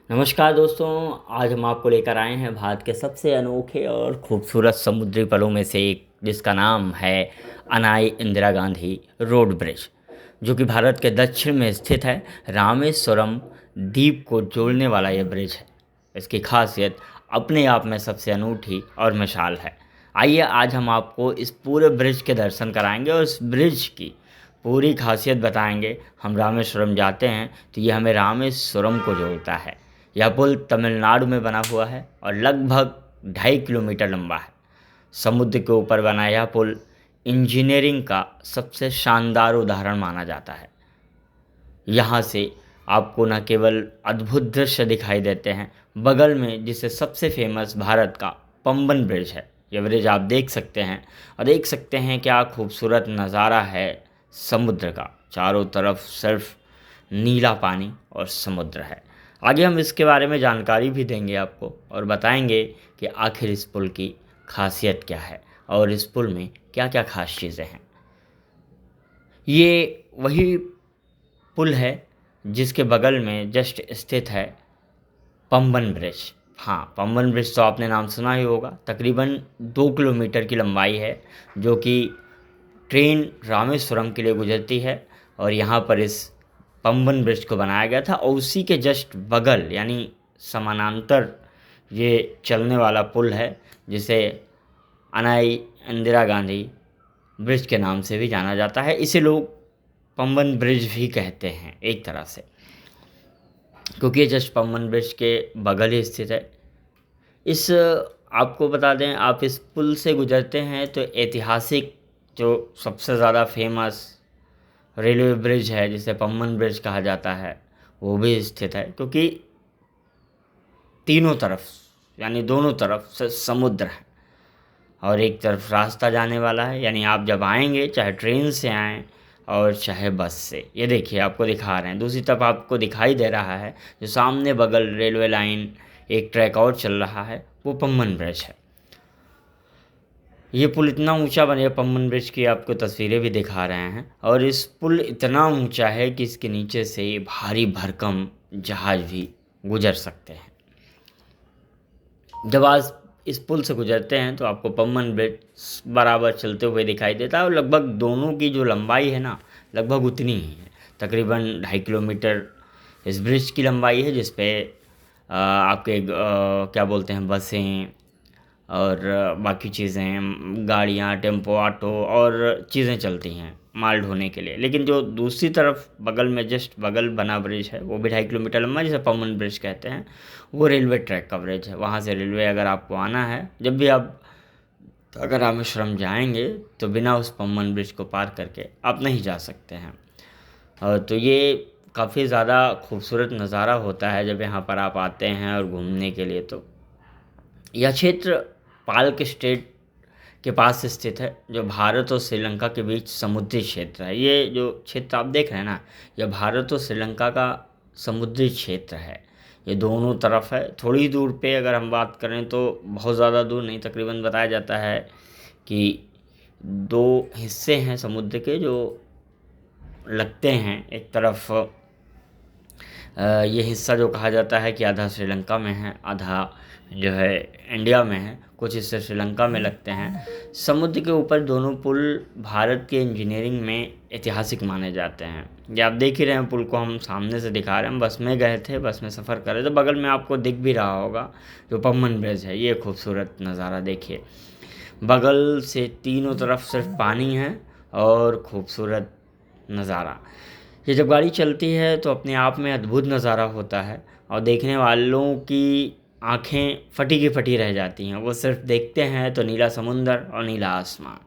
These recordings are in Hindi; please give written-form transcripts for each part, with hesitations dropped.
नमस्कार दोस्तों। आज हम आपको लेकर आए हैं भारत के सबसे अनोखे और खूबसूरत समुद्री पलों में से एक, जिसका नाम है अनाई इंदिरा गांधी रोड ब्रिज, जो कि भारत के दक्षिण में स्थित है। रामेश्वरम द्वीप को जोड़ने वाला यह ब्रिज है। इसकी खासियत अपने आप में सबसे अनूठी और मिसाल है। आइए आज हम आपको इस पूरे ब्रिज के दर्शन कराएंगे और इस ब्रिज की पूरी खासियत बताएंगे। हम रामेश्वरम जाते हैं तो ये हमें रामेश्वरम को जोड़ता है। यह पुल तमिलनाडु में बना हुआ है और लगभग 2.5 किलोमीटर लंबा है। समुद्र के ऊपर बना यह पुल इंजीनियरिंग का सबसे शानदार उदाहरण माना जाता है। यहाँ से आपको न केवल अद्भुत दृश्य दिखाई देते हैं, बगल में जिसे सबसे फेमस भारत का पंबन ब्रिज है, यह ब्रिज आप देख सकते हैं और देख सकते हैं क्या खूबसूरत नज़ारा है समुद्र का। चारों तरफ सिर्फ नीला पानी और समुद्र है। आगे हम इसके बारे में जानकारी भी देंगे आपको और बताएंगे कि आखिर इस पुल की खासियत क्या है और इस पुल में क्या क्या खास चीज़ें हैं। ये वही पुल है जिसके बगल में जस्ट स्थित है पंबन ब्रिज। हाँ, पंबन ब्रिज तो आपने नाम सुना ही होगा। तकरीबन 2 किलोमीटर की लंबाई है, जो कि ट्रेन रामेश्वरम के लिए गुजरती है और यहाँ पर इस पंबन ब्रिज को बनाया गया था और उसी के जस्ट बगल यानी समानांतर ये चलने वाला पुल है, जिसे अनाई इंदिरा गांधी ब्रिज के नाम से भी जाना जाता है। इसे लोग पंबन ब्रिज भी कहते हैं एक तरह से, क्योंकि ये जस्ट पंबन ब्रिज के बगल ही स्थित है। इस आपको बता दें, आप इस पुल से गुजरते हैं तो ऐतिहासिक जो सबसे ज़्यादा फेमस रेलवे ब्रिज है, जिसे पंबन ब्रिज कहा जाता है, वो भी स्थित है, क्योंकि तीनों तरफ यानी दोनों तरफ से समुद्र है और एक तरफ रास्ता जाने वाला है। यानी आप जब आएंगे, चाहे ट्रेन से आएँ और चाहे बस से, ये देखिए आपको दिखा रहे हैं, दूसरी तरफ आपको दिखाई दे रहा है जो सामने बगल रेलवे लाइन एक ट्रैक और चल रहा है, वो पंबन ब्रिज है। ये पुल इतना ऊंचा बने, पंबन ब्रिज की आपको तस्वीरें भी दिखा रहे हैं, और इस पुल इतना ऊंचा है कि इसके नीचे से भारी भरकम जहाज भी गुजर सकते हैं। जब आज इस पुल से गुजरते हैं तो आपको पंबन ब्रिज बराबर चलते हुए दिखाई देता है और लगभग दोनों की जो लंबाई है ना, लगभग उतनी ही है। तकरीबन 2.5 किलोमीटर इस ब्रिज की लंबाई है, जिस पे आपके क्या बोलते हैं, बसें और बाकी चीज़ें, गाड़ियाँ, टेम्पो, ऑटो और चीज़ें चलती हैं माल ढोने के लिए। लेकिन जो दूसरी तरफ बगल में जस्ट बगल बना ब्रिज है, वो भी 2.5 किलोमीटर लंबा, जिसे पंबन ब्रिज कहते हैं, वो रेलवे ट्रैक का ब्रिज है। वहाँ से रेलवे अगर आपको आना है, जब भी आप अगर रामेश्वरम जाएंगे तो बिना उस पंबन ब्रिज को पार करके आप नहीं जा सकते हैं। और तो ये काफ़ी ज़्यादा खूबसूरत नज़ारा होता है जब यहाँ पर आप आते हैं और घूमने के लिए। तो यह क्षेत्र पाल्क स्टेट के पास स्थित है, जो भारत और श्रीलंका के बीच समुद्री क्षेत्र है। ये जो क्षेत्र आप देख रहे हैं ना, यह भारत और श्रीलंका का समुद्री क्षेत्र है। ये दोनों तरफ है। थोड़ी दूर पे अगर हम बात करें तो बहुत ज़्यादा दूर नहीं, तकरीबन बताया जाता है कि 2 हिस्से हैं समुद्र के जो लगते हैं। एक तरफ ये हिस्सा जो कहा जाता है कि आधा श्रीलंका में है, आधा जो है इंडिया में है, कुछ हिस्से श्रीलंका में लगते हैं। समुद्र के ऊपर दोनों पुल भारत के इंजीनियरिंग में ऐतिहासिक माने जाते हैं। ये आप देख ही रहे हैं, पुल को हम सामने से दिखा रहे हैं। हम बस में गए थे, बस में सफ़र कर रहे थे, बगल में आपको दिख भी रहा होगा जो पंबन ब्रिज है। ये खूबसूरत नज़ारा देखिए, बगल से तीनों तरफ सिर्फ पानी है और खूबसूरत नज़ारा। ये जब गाड़ी चलती है तो अपने आप में अद्भुत नज़ारा होता है और देखने वालों की आंखें फटी की फटी रह जाती हैं। वो सिर्फ देखते हैं तो नीला समुंदर और नीला आसमान।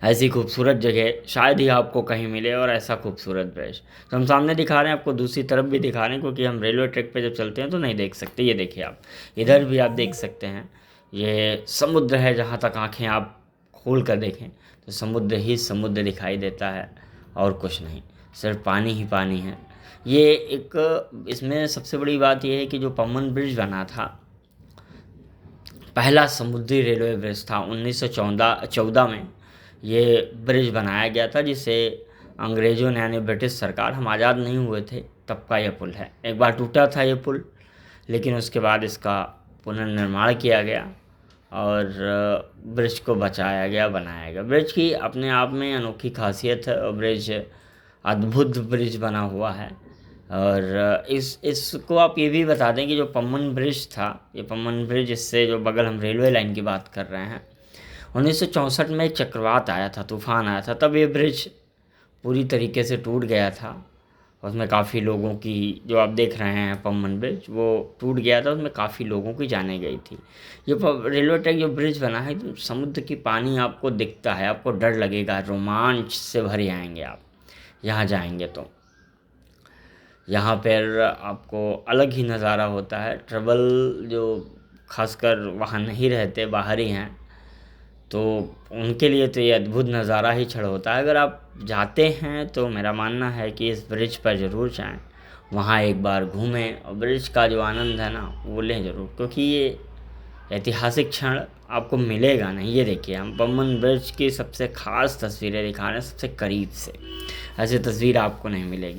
ऐसी खूबसूरत जगह शायद ही आपको कहीं मिले और ऐसा खूबसूरत ब्रिज तो हम सामने दिखा रहे हैं, आपको दूसरी तरफ भी दिखा रहे हैं, क्योंकि हम रेलवे ट्रैक पे जब चलते हैं तो नहीं देख सकते। ये देखिए आप, इधर भी आप देख सकते हैं, ये समुद्र है। जहाँ तक आँखें आप खोल कर देखें तो समुद्र ही समुद्र दिखाई देता है और कुछ नहीं, सिर्फ पानी ही पानी है। ये एक इसमें सबसे बड़ी बात यह है कि जो पंबन ब्रिज बना था, पहला समुद्री रेलवे ब्रिज था। 1914 में ये ब्रिज बनाया गया था, जिसे अंग्रेज़ों ने यानी ब्रिटिश सरकार, हम आज़ाद नहीं हुए थे तब का यह पुल है। एक बार टूटा था ये पुल, लेकिन उसके बाद इसका पुनर्निर्माण किया गया और ब्रिज को बचाया गया, बनाया गया। ब्रिज की अपने आप में अनोखी खासियत है और ब्रिज अद्भुत ब्रिज बना हुआ है। और इसको आप ये भी बता दें कि जो पम्बन ब्रिज था, ये पम्बन ब्रिज, इससे जो बगल हम रेलवे लाइन की बात कर रहे हैं, 1964 में एक चक्रवात आया था, तूफान आया था, तब ये ब्रिज पूरी तरीके से टूट गया था। उसमें काफ़ी लोगों की, जो आप देख रहे हैं पम्बन ब्रिज, वो टूट गया था, उसमें काफ़ी लोगों की जानें गई थी। ये रेलवे ट्रैक जो ब्रिज बना है, तो समुद्र की पानी आपको दिखता है, आपको डर लगेगा, रोमांच से भर जाएंगे आप यहाँ जाएंगे तो। यहाँ पर आपको अलग ही नज़ारा होता है। ट्रैवल जो खासकर वहाँ नहीं रहते, बाहर ही हैं, तो उनके लिए तो ये अद्भुत नज़ारा ही छड़ होता है। अगर आप जाते हैं तो मेरा मानना है कि इस ब्रिज पर ज़रूर जाएं, वहाँ एक बार घूमें और ब्रिज का जो आनंद है ना, वो लें ज़रूर, क्योंकि ये ऐतिहासिक क्षण आपको मिलेगा नहीं। ये देखिए, हम पम्बन ब्रिज की सबसे ख़ास तस्वीरें दिखा रहे हैं सबसे करीब से, ऐसी तस्वीर आपको नहीं मिलेगी।